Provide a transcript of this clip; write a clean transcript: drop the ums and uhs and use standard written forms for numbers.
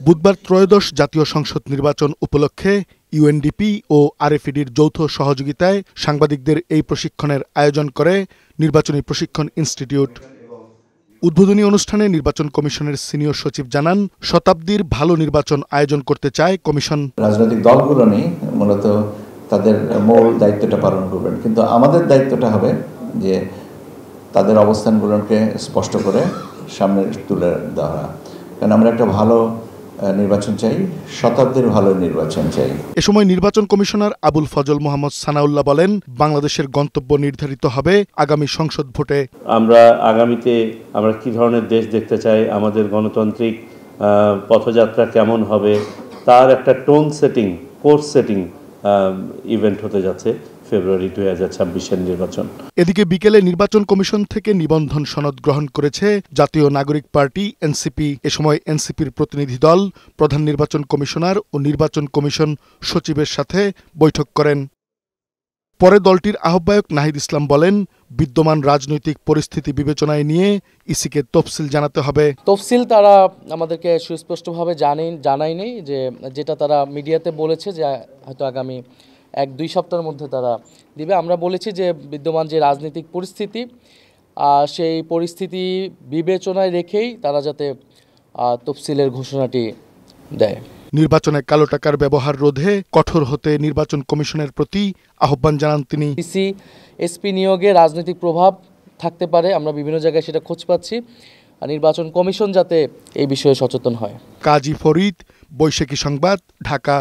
বুধবার ত্রয়োদশ জাতীয় সংসদ নির্বাচন উপলক্ষে ইউএনডিপি ও আরএফইডির যৌথ সহযোগিতায় সাংবাদিকদের এই প্রশিক্ষণের আয়োজন করে নির্বাচনী প্রশিক্ষণ ইনস্টিটিউট। উদ্বোধনী অনুষ্ঠানে নির্বাচন কমিশনের সিনিয়র সচিব জানান, শতাব্দীর ভালো নির্বাচন আয়োজন করতে চায় কমিশন। রাজনৈতিক দলগুলো নেই মূলত তাদের মূল দায়িত্বটা পালন করবেন, কিন্তু আমাদের দায়িত্বটা হবে যে তাদের অবস্থানগুলোকে স্পষ্ট করে সামনে তুলে দেওয়া, কারণ আমরা একটা ভালো নির্বাচন চাই, শতাব্দীর ভালো নির্বাচন চাই। এ সময় নির্বাচন কমিশনার আবুল ফজল মোহাম্মদ সানাউল্লাহ বলেন, বাংলাদেশের গন্তব্য নির্ধারিত হবে আগামী সংসদ ভোটে। আমরা আগামীতে আমরা কি ধরনের দেশ দেখতে চাই, আমাদের গণতান্ত্রিক পথযাত্রা কেমন হবে, তার একটা tone setting, course setting event হতে যাচ্ছে ফেব্রুয়ারি 2026-এর নির্বাচন। এদিকে বিকেলে নির্বাচন কমিশন থেকে নিবন্ধন সনদ গ্রহণ করেছে জাতীয় নাগরিক পার্টি এনসিপি। এ সময় এনসিপির প্রতিনিধি দল প্রধান নির্বাচন কমিশনার ও নির্বাচন কমিশন সচিবের সাথে বৈঠক করেন। পরে দলটির আহ্বায়ক নাহিদ ইসলাম বলেন, বিদ্যমান রাজনৈতিক পরিস্থিতি বিবেচনায় নিয়ে ইসিকে তফসিল জানাতে হবে। তফসিল তারা আমাদেরকে সুস্পষ্টভাবে জানায়নি, যেটা তারা মিডিয়াতে বলেছে যে হয়তো আগামী 1-2 সপ্তাহের মধ্যে তারা দিবে। আমরা বলেছি যে বিদ্যমান যে রাজনৈতিক পরিস্থিতি, সেই পরিস্থিতি বিবেচনায় রেখেই তারা যাতে তফসিলের ঘোষণাটি দেয়। নির্বাচনে কালো টাকার ব্যবহার রোধে কঠোর হতে নির্বাচন কমিশনের প্রতি আহ্বান জানান তিনি। ডিসি এসপি নিয়োগে রাজনৈতিক প্রভাব থাকতে পারে, আমরা বিভিন্ন জায়গায় সেটা খোঁজ পাচ্ছি। নির্বাচন কমিশন যাতে এই বিষয়ে সচেতন হয়। কাজী ফরিদ, বৈশাখী সংবাদ, ঢাকা।